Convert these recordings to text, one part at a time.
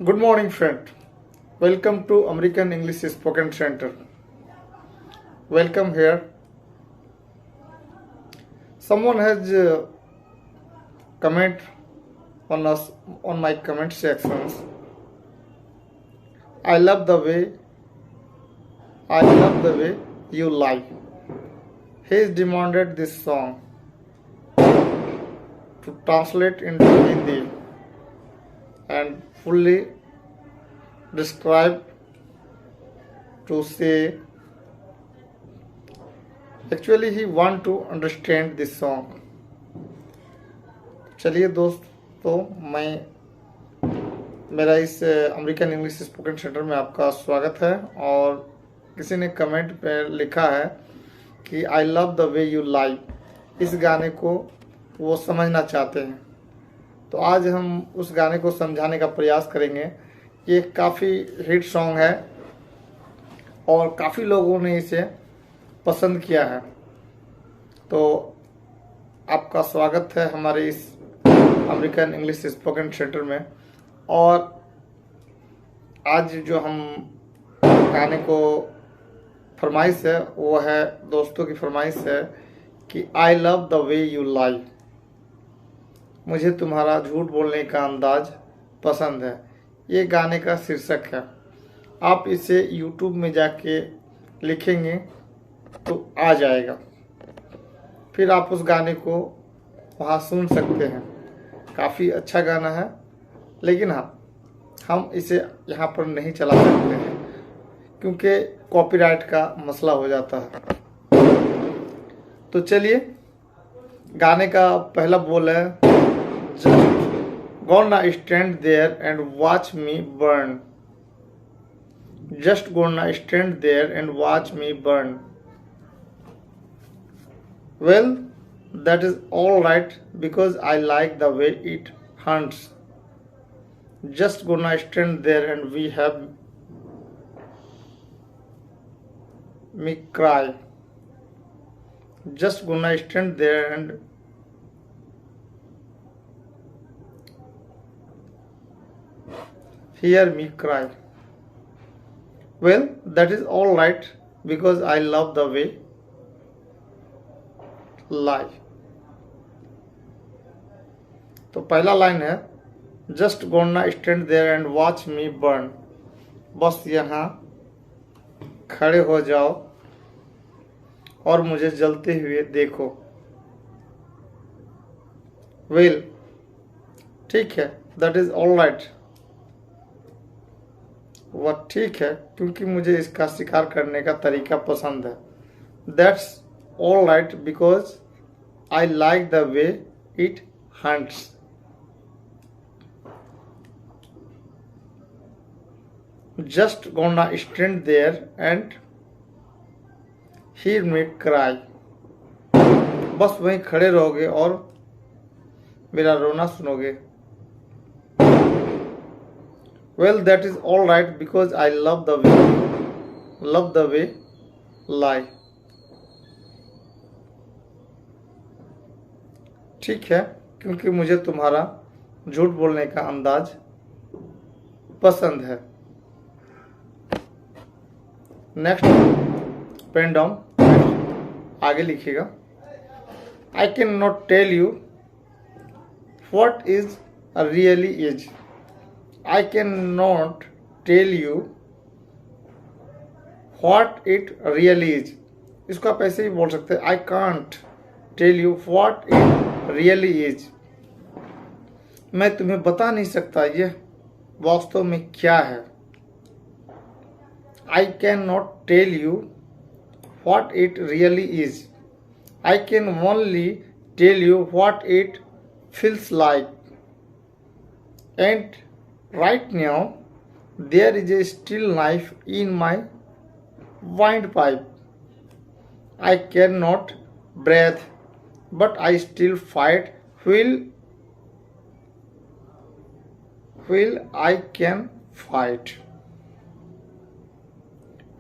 Good morning, friend. Welcome to American English Spoken Center. Welcome here. Someone has comment on us on my comment sections. I love the way you lie. He has demanded this song to translate into Hindi and fully describe to say actually he want to understand this song. चलिए दोस्तों, मैं मेरा इस American English spoken centre में आपका स्वागत है। और किसी ने कमेंट पे लिखा है कि I love the way you lie. इस गाने को वो समझना चाहते हैं, तो आज हम उस गाने को समझाने का प्रयास करेंगे। ये काफ़ी हिट सॉन्ग है और काफ़ी लोगों ने इसे पसंद किया है। तो आपका स्वागत है हमारे इस अमेरिकन इंग्लिश स्पोकन सेंटर में। और आज जो हम गाने को फरमाइश है वो है, दोस्तों की फरमाइश है कि I love the way you lie. मुझे तुम्हारा झूठ बोलने का अंदाज पसंद है। ये गाने का शीर्षक है। आप इसे YouTube में जाके लिखेंगे तो आ जाएगा, फिर आप उस गाने को वहाँ सुन सकते हैं। काफ़ी अच्छा गाना है, लेकिन हाँ, हम इसे यहाँ पर नहीं चला सकते हैं क्योंकि कॉपीराइट का मसला हो जाता है। तो चलिए, गाने का पहला बोल है, gonna stand there and watch me burn. Just gonna stand there and watch me burn. Well, that is all right because I like the way it hunts. Just gonna stand there and we have me cry. Just gonna stand there and hear me cry. Well, that is all right because I love the way lie. तो पहला line है, just gonna stand there and watch me burn. बस यहाँ खड़े हो जाओ और मुझे जलते हुए देखो। Well, ठीक है, that is all right. वह ठीक है क्योंकि मुझे इसका शिकार करने का तरीका पसंद है। That's all right because I like the way it hunts. Just gonna stand there and hear me cry. बस वहीं खड़े रहोगे और मेरा रोना सुनोगे। Well, that is all right because I love the way lie. ठीक है क्योंकि मुझे तुम्हारा झूठ बोलने का अंदाज पसंद है। नेक्स्ट, पेन डाउन, आगे लिखिएगा। I cannot tell you what is really is. I cannot tell you what it really is. इसको आप ऐसे ही बोल सकते हैं, I can't tell you what it really is. मैं तुम्हें बता नहीं सकता यह वास्तव में क्या है। I cannot tell you what it really is. I can only tell you what it feels like. And right now, there is a steel knife in my windpipe. I cannot breathe, but I still fight while I can fight.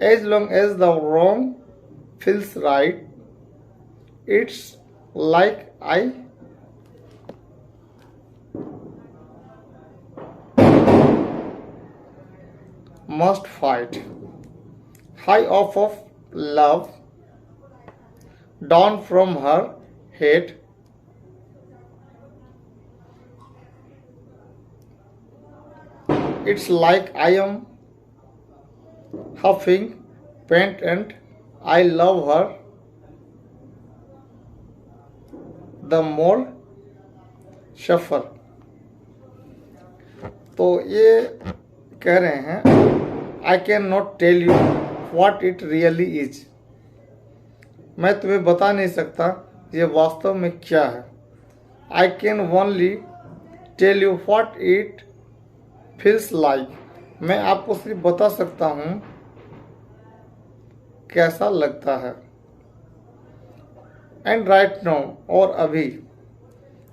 As long as the wrong feels right, it's like I must fight. High off of love, down from her head. It's like I am huffing paint and I love her the more suffer. तो ये कह रहे हैं I can not tell you what it really is. मैं तुम्हें बता नहीं सकता ये वास्तव में क्या है। I can only tell you what it feels like. मैं आपको सिर्फ बता सकता हूँ कैसा लगता है। एंड राइट नाउ, और अभी,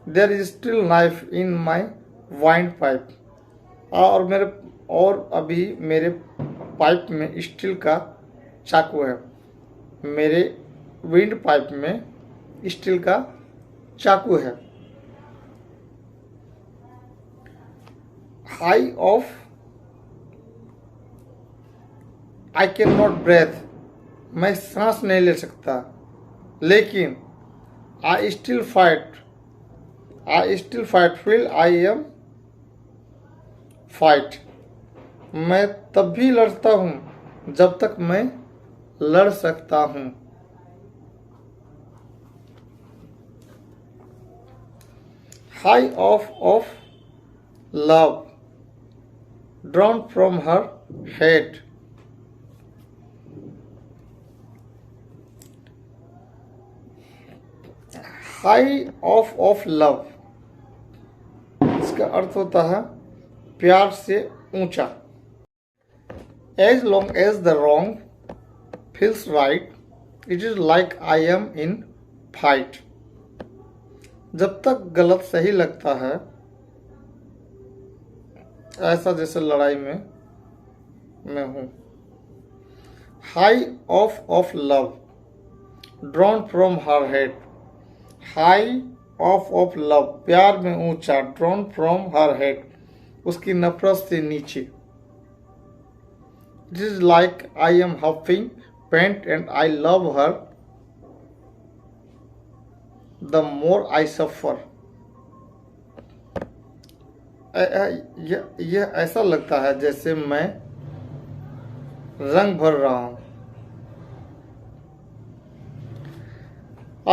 there is still knife in my windpipe. और अभी मेरे पाइप में स्टील का चाकू है। मेरे विंड पाइप में स्टील का चाकू है। High off I can not breathe. मैं सांस नहीं ले सकता। लेकिन I still fight feel I am fight. मैं तब भी लड़ता हूं जब तक मैं लड़ सकता हूं। High off love, drawn from her head. High off love, इसका अर्थ होता है प्यार से ऊंचा। As long as the wrong feels right, it is like I am in fight. जब तक गलत सही लगता है, ऐसा जैसे लड़ाई में मैं हूं। High off love, drawn from her head. High off love, प्यार में ऊंचा, ड्रॉन फ्रॉम हर हेड, उसकी नफरत से नीचे। It is like I am huffing paint and I love her the more I suffer. यह ऐसा लगता है जैसे मैं रंग भर रहा हूं।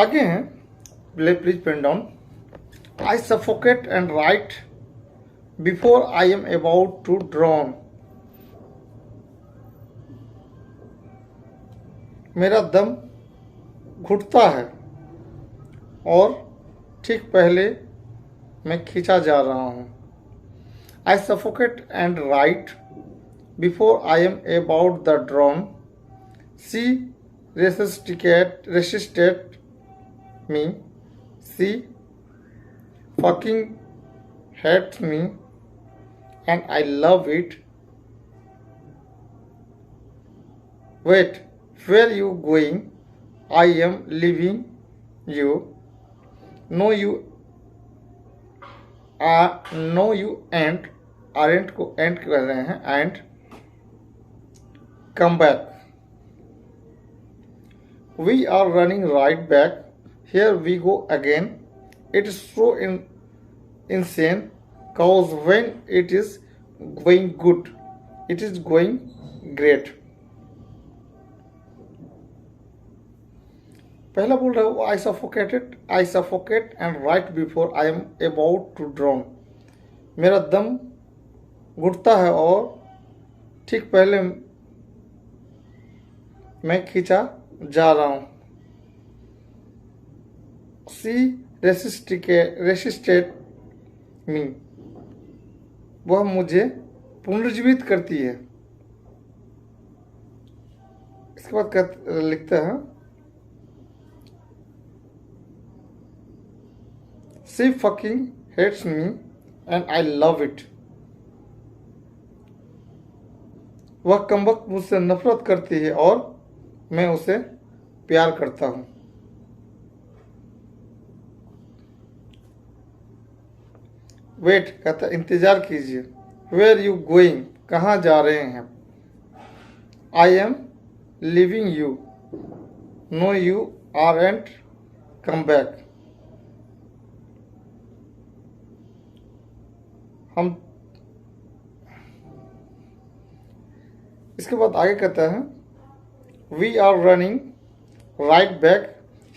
आगे हैं, please pen down. I suffocate and right before I am about to drown. मेरा दम घुटता है और ठीक पहले मैं खींचा जा रहा हूं। I suffocate and right before I am about the drown. She resisted me. She fucking hates me and I love it. Wait, where you going? I am leaving you. No you ain't, aren't को ain't कर रहे हैं, and come back. We are running right back. Here we go again. It is so insane, cause when it is going good, it is going great. पहला बोल रहा हूँ I suffocate and right before I am about to drown. मेरा दम घुटता है और ठीक पहले मैं खींचा जा रहा हूँ। सी रेसिस्टेड मी, वह मुझे पुनर्जीवित करती है। इसके बाद लिखते हैं she fucking hates me and I love it. वह कमबख्त मुझसे नफरत करती है और मैं उसे प्यार करता हूं। वेट कहता इंतजार कीजिए। वेयर यू गोइंग, कहाँ जा रहे हैं। I am leaving you. No, you aren't. Come back. हम इसके बाद आगे कहते हैं We are running right back.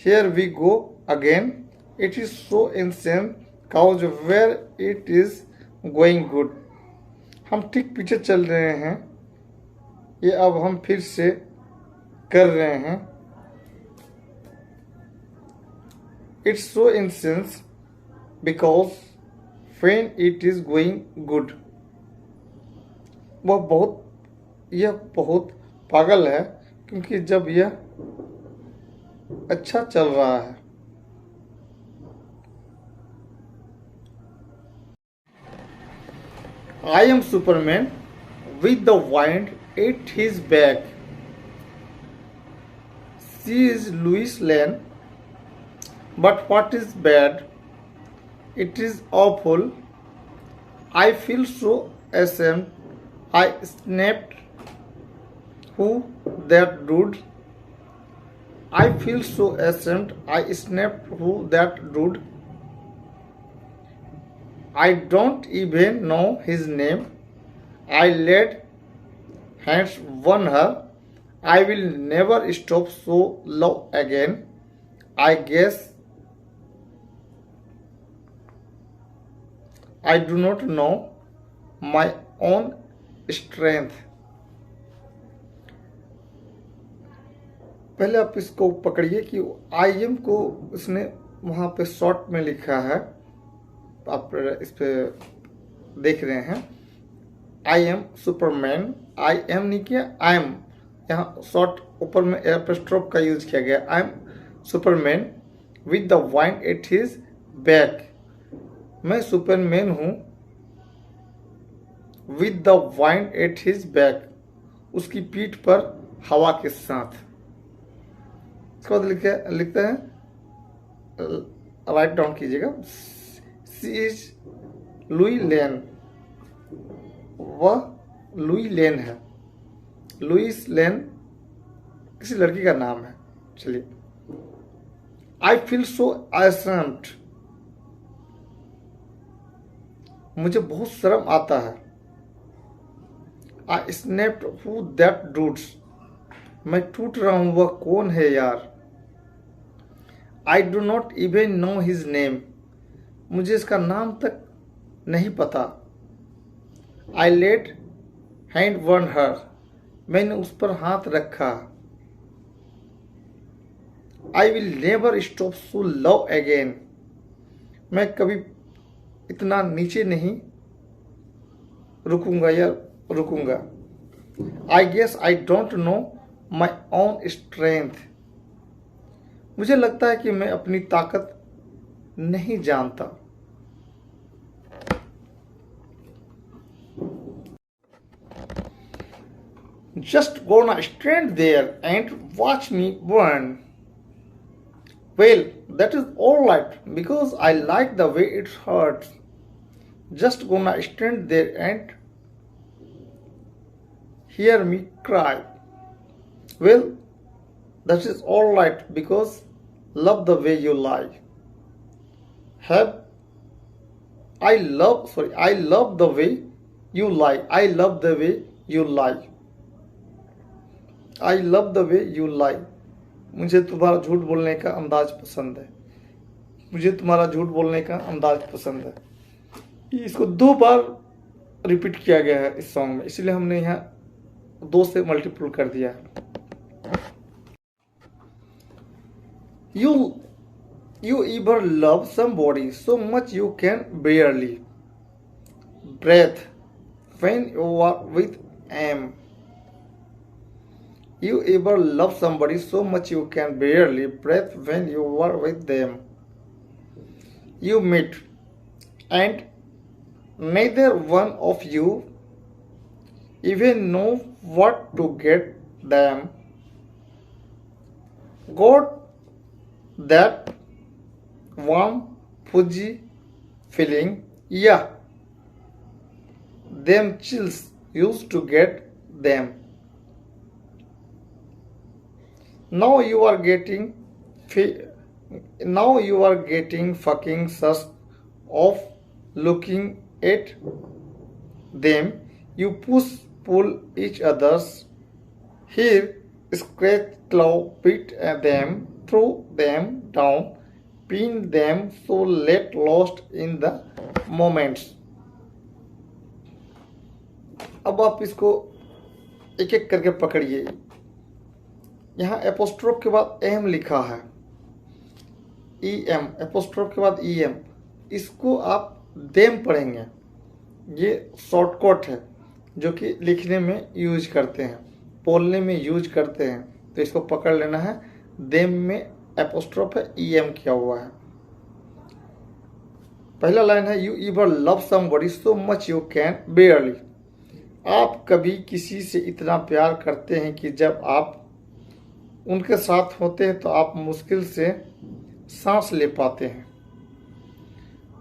Here we go again. It is so insane. Cause where it is going good. हम ठीक पीछे चल रहे हैं, ये अब हम फिर से कर रहे हैं. It's so insane because when it is going good. यह बहुत पागल है क्योंकि जब यह अच्छा चल रहा है. I am Superman with the wind at his back. She is Lois Lane. But what is bad? It is awful. I feel so ashamed. I snapped. Who that dude? I feel so ashamed. I snapped. Who that dude? I don't even know his name. I laid hands on her. I will never stop so love again. I guess I do not know my own strength. पहले आप इसको पकड़िए कि I am को उसने वहां पे short में लिखा है, आप इस पे देख रहे हैं. I am Superman, I am नहीं किया, आई एम, यहाँ शॉर्ट ऊपर में एपोस्ट्रोफ का यूज किया गया. I am Superman with the wind at his back. मैं सुपरमैन हूं with the wind at his back, उसकी पीठ पर हवा के साथ. इसके बाद लिखते हैं, राइट डाउन कीजिएगा. सी इज लुई लेन. वह लुई लेन है. लुइस लेन किसी लड़की का नाम है. चलिए. I feel so ashamed. मुझे बहुत शर्म आता है. I snapped who that dudes. मैं टूट रहा हूं, वह कौन है यार. I do not even know his name. मुझे इसका नाम तक नहीं पता. I laid hand on her. मैंने उस पर हाथ रखा. I will never stop so love again. मैं कभी इतना नीचे नहीं रुकूंगा या रुकूंगा. I guess I don't know my own strength. मुझे लगता है कि मैं अपनी ताकत नहीं जानता. Just gonna stand there and watch me burn. Well, that is alright because I like the way it hurts. Just gonna stand there and hear me cry. Well, that is alright because love the way you lie. I love the way you lie. I love the way you lie. I love the way you lie. मुझे तुम्हारा झूठ बोलने का अंदाज पसंद है. मुझे तुम्हारा झूठ बोलने का अंदाज पसंद है. इसको 2 बार रिपीट किया गया है इस सॉन्ग में, इसलिए हमने यहाँ 2 से मल्टीपल कर दिया है. You ever love somebody so much you can barely breathe when you are with them. You ever love somebody so much you can barely breathe when you are with them. You meet and neither one of you even know what to get them. Got that warm fuzzy feeling? Yeah, them chills used to get them. Now you are getting now you are getting fucking sus of looking at them. You push pull each other's here, scratch, claw, beat them, throw them down, pin them, so let lost in the moments. अब आप इसको एक एक करके पकड़िए। यहाँ apostrophe के बाद एम लिखा है, ई एम, एपोस्ट्रोफ के बाद ई एम, इसको आप देम पढ़ेंगे। ये शॉर्टकट है जो कि लिखने में यूज करते हैं, बोलने में यूज करते हैं, तो इसको पकड़ लेना है। देम में एपोस्ट्रोफ है, ई एम किया हुआ है। पहला लाइन है, you ever love somebody so much you can बेयरली। आप कभी किसी से इतना प्यार करते हैं कि जब आप उनके साथ होते हैं तो आप मुश्किल से सांस ले पाते हैं।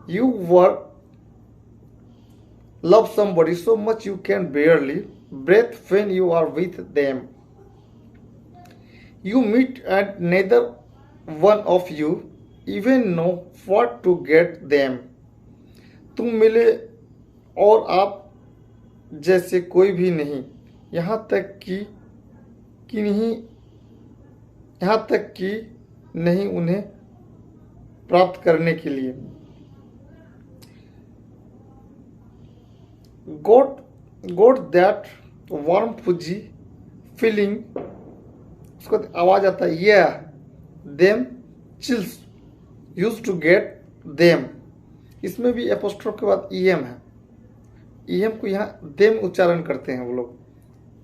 You were love somebody so much you can barely breathe when you are with them. You meet and neither one of you even know what to get them. तुम मिले और आप जैसे कोई भी नहीं, यहाँ तक कि नहीं उन्हें प्राप्त करने के लिए। Got that warm fuzzy feeling, उसको आवाज आता है, yeah, them chills used to get them। इसमें भी एपोस्ट्रोफ के बाद em है। em को यहाँ them उच्चारण करते हैं वो लोग,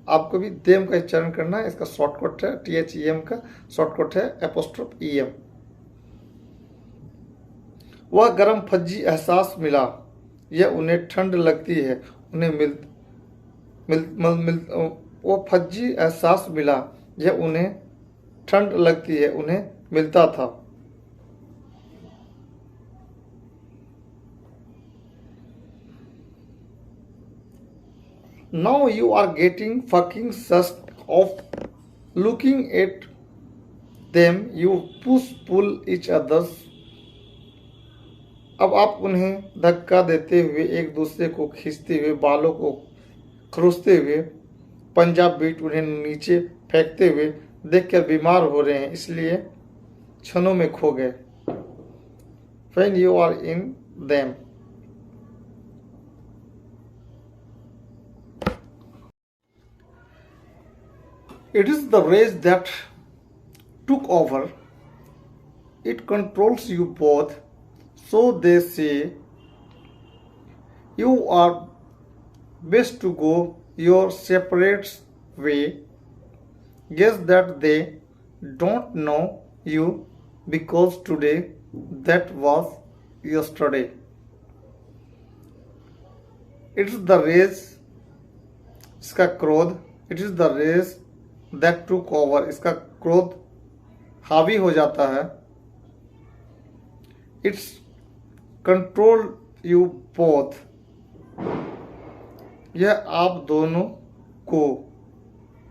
आपको भी them का उच्चारण करना है। इसका शॉर्टकट है, THEM का शॉर्टकट है एपोस्ट्रोफ em। वह गर्म फज्जी एहसास मिला, यह उन्हें ठंड लगती है, उन्हें वो फज्जी एहसास मिला, यह उन्हें ठंड लगती है, उन्हें मिलता था। Now you are getting fucking sus of looking at them. You push pull each other's। अब आप उन्हें धक्का देते हुए, एक दूसरे को खींचते हुए, बालों को खरोचते हुए, पंजाब बीट उन्हें नीचे फेंकते हुए देखकर बीमार हो रहे हैं, इसलिए क्षणों में खो गए। When you are in them, it is the rage that took over. It controls you both. So they say, you are best to go your separate way. Guess that they don't know you because today that was yesterday. It is the rage, इसका क्रोध, it is the rage that took over, इसका क्रोध हावी हो जाता है। It's control you both, यह आप दोनों को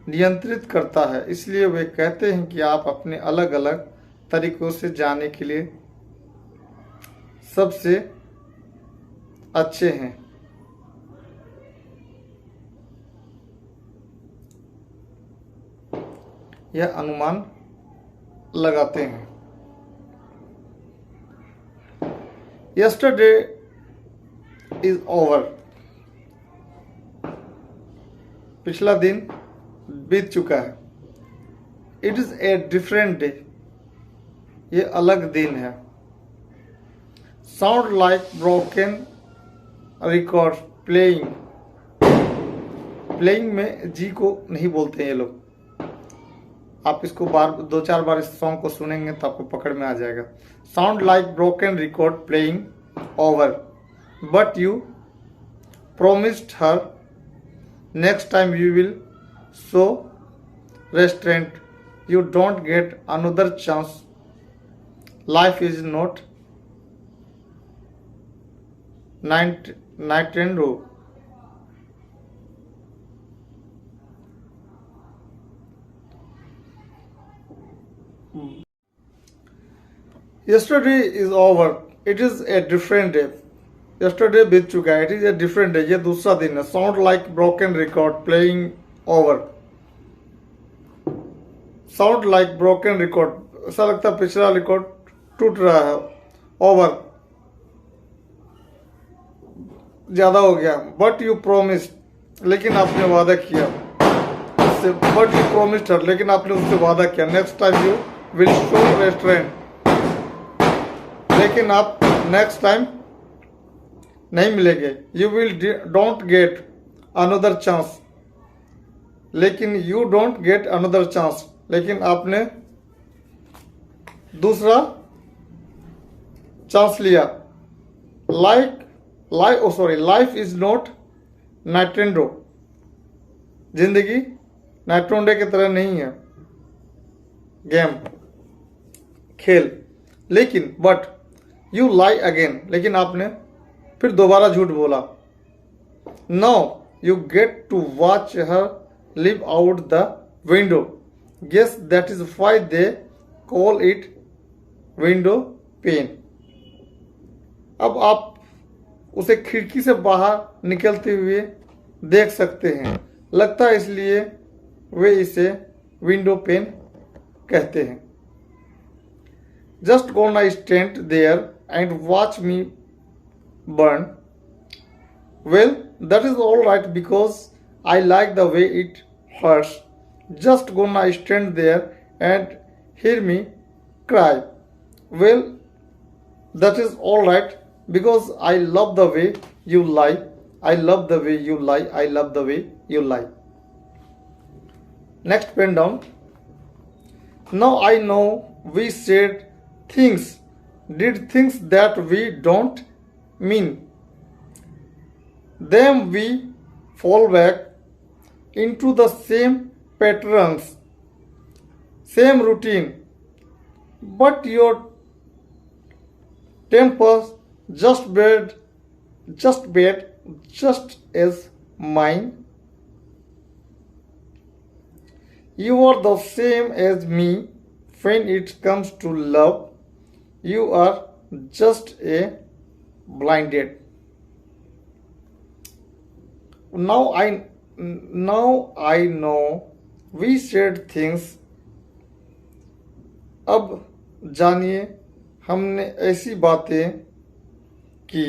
नियंत्रित करता है, इसलिए वे कहते हैं कि आप अपने अलग अलग तरीकों से जाने के लिए सबसे अच्छे हैं। यह अनुमान लगाते हैं। Yesterday is over, पिछला दिन बीत चुका है। It is a different day, ये अलग दिन है। Sound like broken record playing, playing में जी को नहीं बोलते हैं ये लोग। आप इसको दो चार बार इस सॉन्ग को सुनेंगे तो आपको पकड़ में आ जाएगा। Sound like broken record playing over, but you promised her next time you will show restraint, you don't get another chance, life is not Nintendo. yesterday is over, it is a different day. yesterday बीत चुका है, it is a different day, ये दूसरा दिन है. sound like broken record playing over. sound like broken record, ऐसा लगता है पिछला रिकॉर्ड टूट रहा है. over, ज्यादा हो गया. but you promised, लेकिन आपने वादा किया. but you promised her, लेकिन आपने उससे वादा किया. next time you will show restraint, लेकिन आप नेक्स्ट टाइम नहीं मिलेंगे. You will don't get another chance, लेकिन you don't get another chance, लेकिन आपने दूसरा चांस लिया. लाइफ इज नॉट नाइटेंडो, जिंदगी नाइट्रोंडे की तरह नहीं है गेम, खेल. लेकिन बट यू लाई अगेन, लेकिन आपने फिर दोबारा झूठ बोला. Now you get to watch her leave out the window. Guess that is why they call it window pane. अब आप उसे खिड़की से बाहर निकलते हुए देख सकते हैं, लगता है इसलिए वे इसे विंडो पेन कहते हैं. Just gonna stand there and watch me burn. Well, that is all right because I like the way it hurts. Just gonna stand there and hear me cry. Well, that is all right because I love the way you lie. I love the way you lie. I love the way you lie. Next pen down. Now I know we said things, did things that we don't mean. Then we fall back into the same patterns, same routine. But your temper just bad as mine. You are the same as me when it comes to love. You are just a blinded. Now I know we said things. अब जानिए हमने ऐसी बातें की.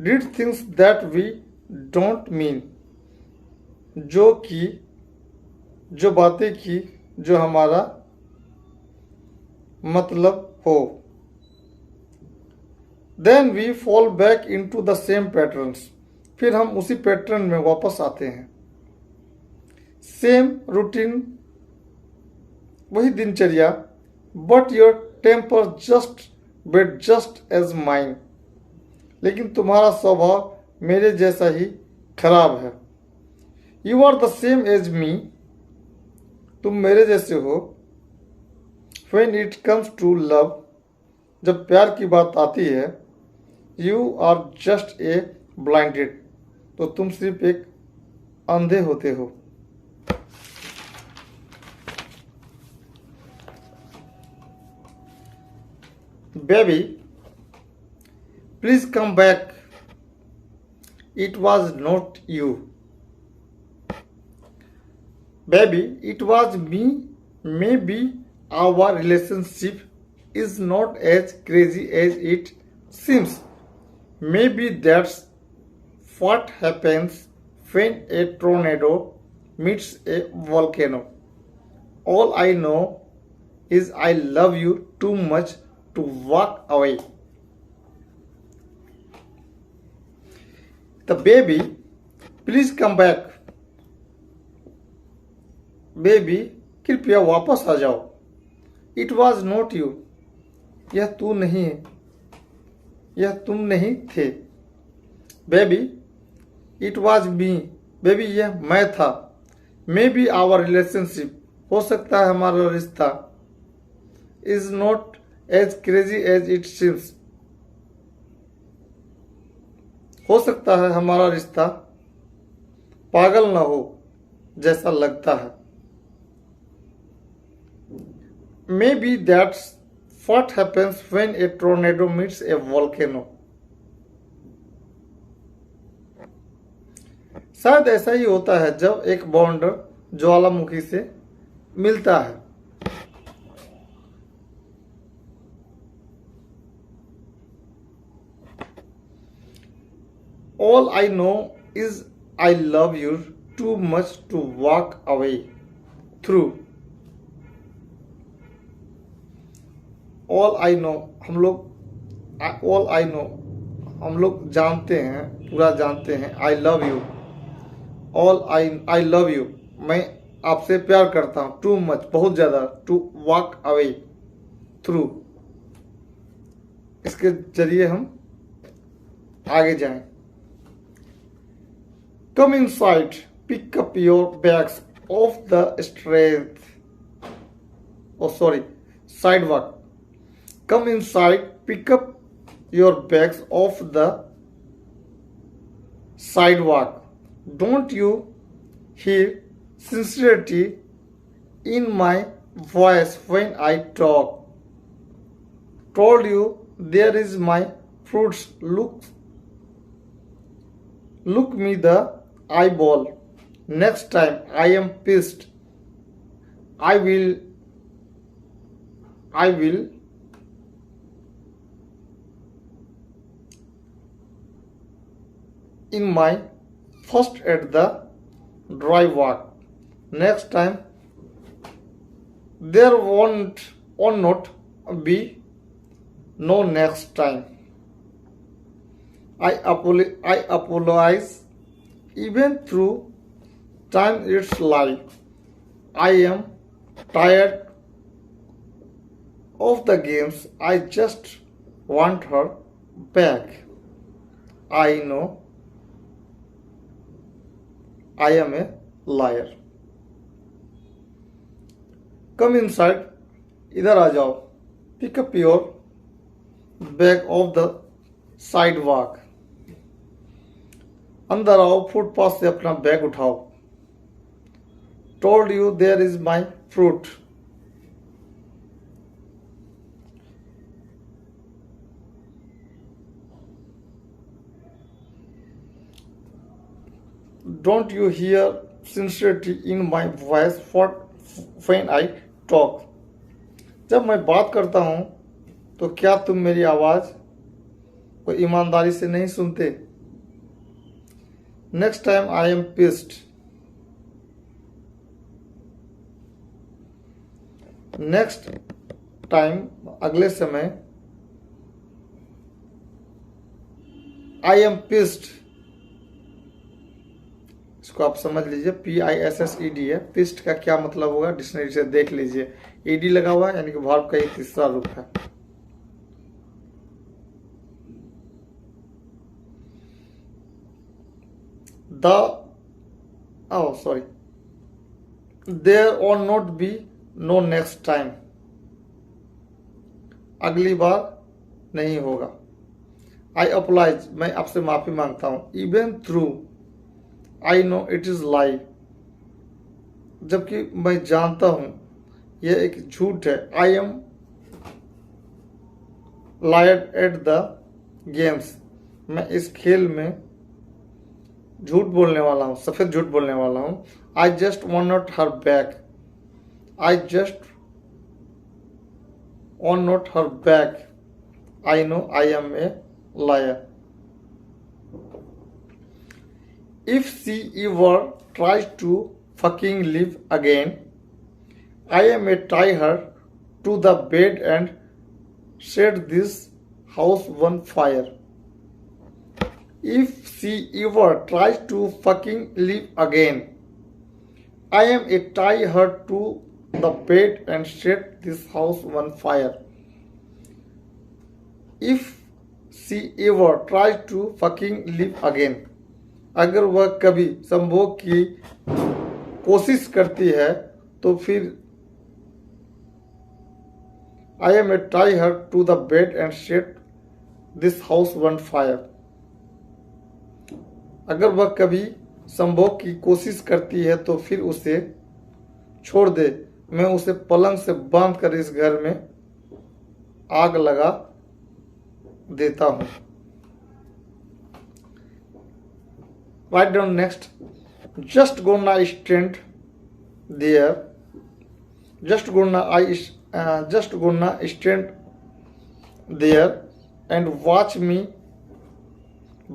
Did things that we don't mean. जो बातें की जो हमारा मतलब हो. Then we fall back into the same patterns. फिर हम उसी पैटर्न में वापस आते हैं. Same routine, वही दिनचर्या. But your temper just as mine. लेकिन तुम्हारा स्वभाव मेरे जैसा ही खराब है. You are the same as me. तुम मेरे जैसे हो. When it comes to love, जब प्यार की बात आती है, you are just a blinded, तो तुम सिर्फ एक अंधे होते हो. Baby, please come back. It was not you. Baby, it was me. Maybe our relationship is not as crazy as it seems. Maybe that's what happens when a tornado meets a volcano. All I know is I love you too much to walk away. The baby, please come back. Baby, कृपया वापस आ जाओ. It was not you. यह तू नहीं है, यह तुम नहीं थे. Baby, it was me. Baby, यह मैं था. Maybe our relationship, हो सकता है हमारा रिश्ता, is not as crazy as it seems. हो सकता है हमारा रिश्ता पागल ना हो जैसा लगता है. Maybe that's What happens when a tornado meets a volcano? शायद ऐसा ही होता है जब एक बाउंडर ज्वालामुखी से मिलता है। All I know is I love you too much to walk away through. All I know हम लोग जानते हैं, पूरा जानते हैं। I love you. I love you. मैं आपसे प्यार करता हूँ। Too much बहुत ज़्यादा। To walk away through इसके जरिए हम आगे जाएं। Come inside, pick up your bags off the sidewalk. Come inside, pick up your bags off the sidewalk. Don't you hear sincerity in my voice when I talk? Told you there is my fruits. Look me the eyeball. Next time I am pissed, I will in my first at the dry walk. Next time there won't or not be no next time. I apologize even through time it's lie. I am tired of the games. I just want her back. I know I am a liar. Come inside. इधर आ जाओ. Pick up your bag off the sidewalk. अंदर आओ, footpath से अपना bag उठाओ। Told you there is my fruit. Don't you hear sincerity in my voice when I talk? जब मैं बात करता हूं तो क्या तुम मेरी आवाज को ईमानदारी से नहीं सुनते? Next time I am pissed. Next time अगले समय I am pissed. इसको आप समझ लीजिए, PISSED है। पिस्ट का क्या मतलब होगा डिक्शनरी से देख लीजिए। ईडी लगा हुआ है यानी कि वर्ब का ये तीसरा रूप है। There or not be no next time. अगली बार नहीं होगा। I apologize, मैं आपसे माफी मांगता हूं। Even through I know it is lie. जबकि मैं जानता हूं यह एक झूठ है। I am lied at the games. मैं इस खेल में झूठ बोलने वाला हूं, सफेद झूठ बोलने वाला हूं। I just want her back. I just want her back. I know I am a liar. If she ever tries to fucking leave again, I am a tie her to the bed and set this house on fire. If she ever tries to fucking leave again, I am a tie her to the bed and set this house on fire. If she ever tries to fucking leave again, अगर वह कभी संभोग की कोशिश करती है तो फिर I am a tie her to the bed and set this house on fire. अगर वह कभी संभोग की कोशिश करती है तो फिर उसे छोड़ दे, मैं उसे पलंग से बांध कर इस घर में आग लगा देता हूँ। Write down next, just gonna stand there, just gonna stand there and watch me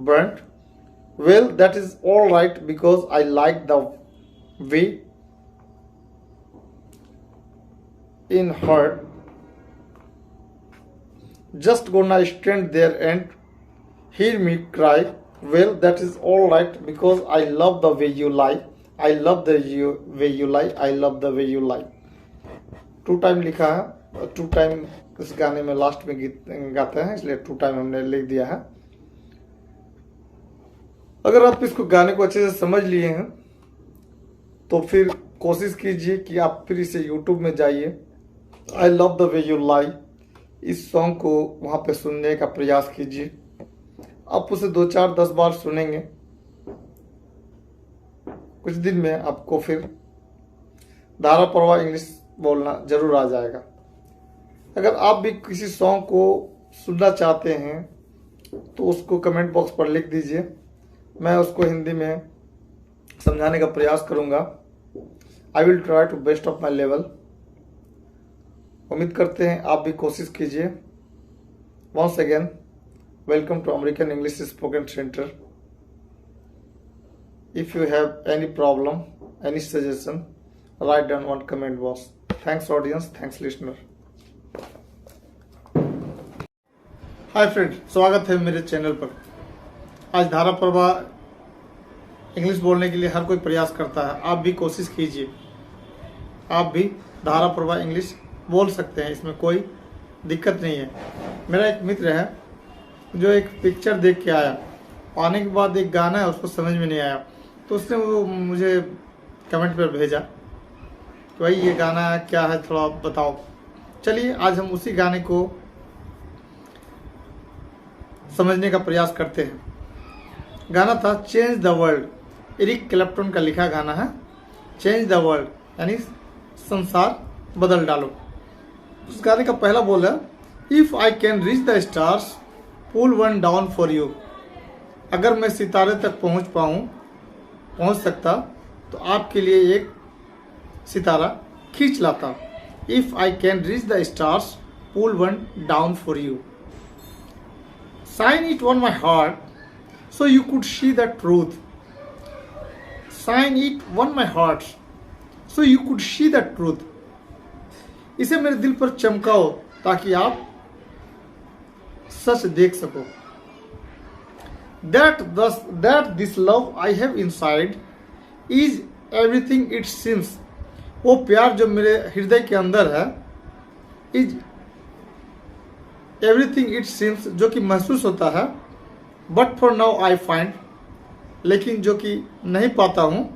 burn. Well, that is all right because I like the way in her. Just gonna stand there and hear me cry. Well, that is all right because I love the way you lie. I love the way you lie. I love the way you lie. 2 time लिखा है, 2 time इस गाने में last में गीत गाते हैं, इसलिए 2 टाइम हमने लिख दिया है। अगर आप इसको गाने को अच्छे से समझ लिए हैं तो फिर कोशिश कीजिए कि आप फिर इसे यूट्यूब में जाइए, I love the way you lie, इस सॉन्ग को वहां पे सुनने का प्रयास कीजिए। आप उसे 2, 4, 10 बार सुनेंगे, कुछ दिन में आपको फिर धारा प्रवाह इंग्लिश बोलना जरूर आ जाएगा। अगर आप भी किसी सॉन्ग को सुनना चाहते हैं तो उसको कमेंट बॉक्स पर लिख दीजिए, मैं उसको हिंदी में समझाने का प्रयास करूंगा। I will try to best of my level. उम्मीद करते हैं आप भी कोशिश कीजिए। Once again welcome to American English spoken centre. If you have any problem, any suggestion, write down one comment box. Thanks audience, thanks listener. Hi friend, स्वागत है मेरे चैनल पर। आज धारा प्रवाह इंग्लिश बोलने के लिए हर कोई प्रयास करता है, आप भी कोशिश कीजिए, आप भी धारा प्रवाह इंग्लिश बोल सकते हैं, इसमें कोई दिक्कत नहीं है। मेरा एक मित्र है जो एक पिक्चर देख के आया, आने के बाद एक गाना है उसको समझ में नहीं आया, तो उसने वो मुझे कमेंट पर भेजा कि भाई ये गाना क्या है, थोड़ा बताओ। चलिए आज हम उसी गाने को समझने का प्रयास करते हैं। गाना था change the world, Eric Clapton का लिखा गाना है। चेंज द वर्ल्ड यानी संसार बदल डालो। उस गाने का पहला बोल है, if I can reach the stars pull one down for you. अगर मैं सितारे तक पहुंच सकता तो आपके लिए एक सितारा खींच लाता। If I can reach the stars pull one down for you, sign it on my heart so you could see the truth. Sign it on my heart so you could see the truth. इसे मेरे दिल पर चमकाओ ताकि आप सच देख सको। That this love I have inside is everything it seems। वो प्यार जो मेरे हृदय के अंदर है, is everything it seems, जो कि महसूस होता है, but for now I find, लेकिन जो कि नहीं पाता हूँ,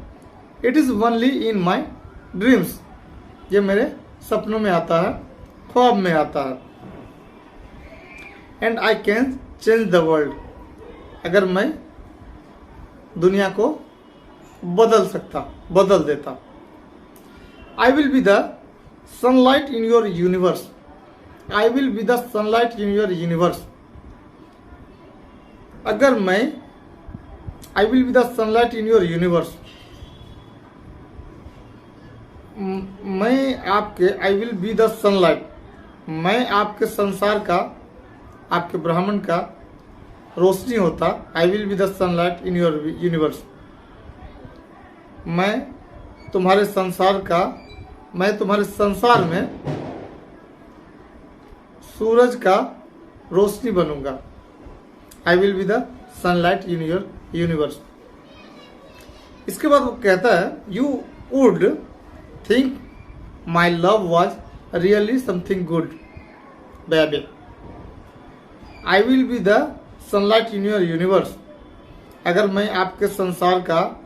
it is only in my dreams, ये मेरे सपनों में आता है, ख्वाब में आता है। and I can change the world, अगर मैं दुनिया को बदल देता। I will be the sunlight in your universe। I will be the sunlight in your universe। अगर मैं I will be the sunlight in your universe, मैं आपके I will be the sunlight, मैं आपके संसार का, आपके ब्रह्मांड का रोशनी होता। I will be the sunlight in your universe, मैं तुम्हारे संसार में सूरज का रोशनी बनूंगा। I will be the sunlight in your universe. इसके बाद वो कहता है, you would think my love was really something good baby. I will be the sunlight in your universe, अगर मैं आपके संसार का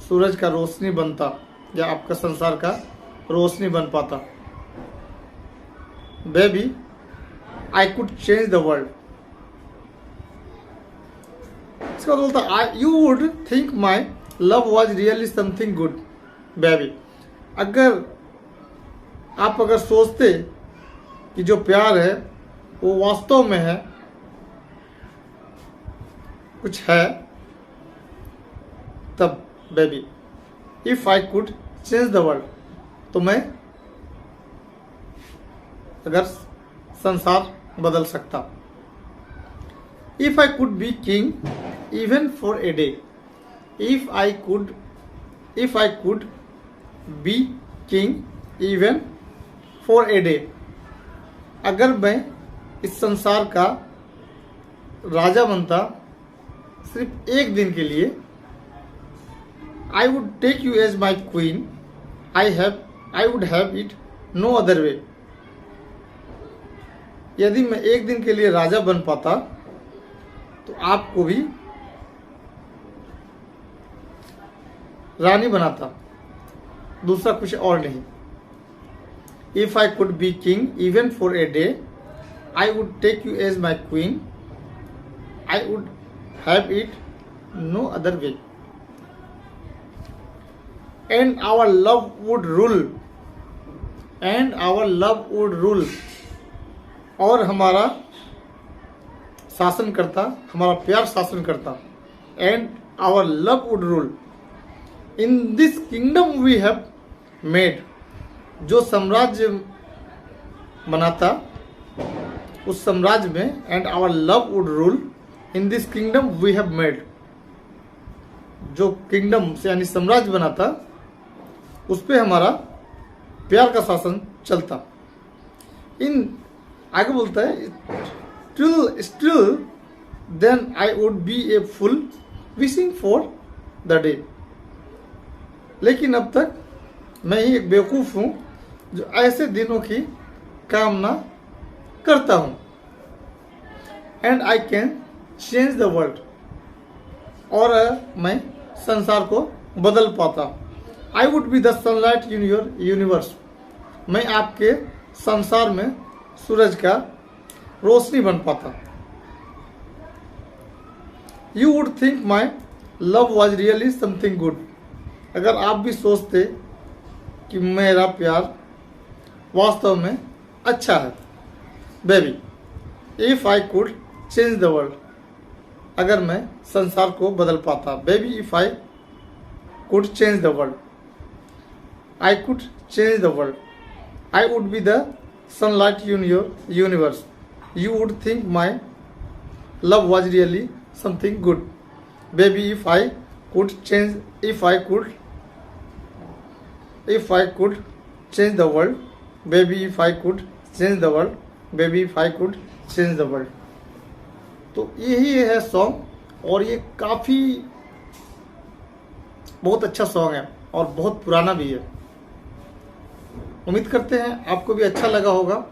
सूरज का रोशनी बनता या आपका संसार का रोशनी बन पाता। Baby I could change the world. इसका बोलता, you would think my love was really something good baby. अगर सोचते कि जो प्यार है वो वास्तव में है, कुछ है, तब baby if I could change the world, तो मैं अगर संसार बदल सकता। If I could be king even for a day, if I could be king even for a day, अगर मैं इस संसार का राजा बनता सिर्फ एक दिन के लिए, I would take you as my queen, I would have it no other way. यदि मैं एक दिन के लिए राजा बन पाता तो आपको भी रानी बनाता, दूसरा कुछ और नहीं। If I could be king even for a day, I would take you as my queen, I would have it no other way, and our love would rule, and our love would rule, और हमारा शासन करता, हमारा प्यार शासन करता। And our love would rule in this kingdom we have made, जो साम्राज्य बनाता उस साम्राज्य में, and our love would rule in this kingdom we have made, जो किंगडम से यानी साम्राज्य बनाता उस पे हमारा प्यार का शासन चलता। इन आगे बोलता है still then I would be a fool wishing for the day, लेकिन अब तक मैं ही एक बेवकूफ हूं जो ऐसे दिनों की कामना करता हूं। And I can change the world, और मैं संसार को बदल पाता। आई would be the sunlight in your universe, मैं आपके संसार में सूरज का रोशनी बन पाता। You would think my love was really something good, अगर आप भी सोचते कि मेरा प्यार वास्तव में अच्छा है। Baby if I could change the world, अगर मैं संसार को बदल पाता। Baby if I could change the world, I could change the world, I would be the sunlight in your universe, you would think my love was really something good. Baby if I could change the world, baby if I could change the world, baby if I could change the world। तो यही है song, और ये काफ़ी बहुत अच्छा song है और बहुत पुराना भी है। उम्मीद करते हैं आपको भी अच्छा लगा होगा।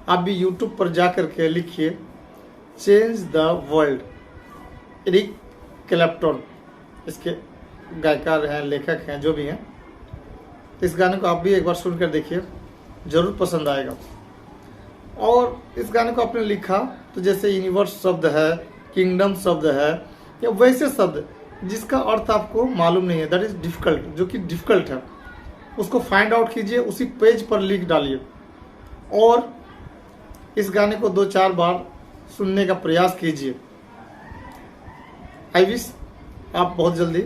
आप भी YouTube पर जा कर के लिखिए change the world, Eric Clapton इसके गायकार हैं, लेखक हैं, जो भी हैं। इस गाने को आप भी एक बार सुनकर देखिए, ज़रूर पसंद आएगा। और इस गाने को आपने लिखा तो जैसे यूनिवर्स शब्द है, किंगडम शब्द है, या वैसे शब्द जिसका अर्थ आपको मालूम नहीं है, दैट इज़ डिफ़िकल्ट, जो कि डिफ़िकल्ट है, उसको फाइंड आउट कीजिए, उसी पेज पर लिख डालिए और इस गाने को 2-4 बार सुनने का प्रयास कीजिए। आई विश आप बहुत जल्दी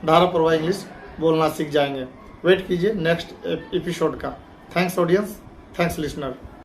धारा प्रवाह इंग्लिश बोलना सीख जाएंगे। वेट कीजिए नेक्स्ट एपिसोड का। Thanks audience, thanks listener.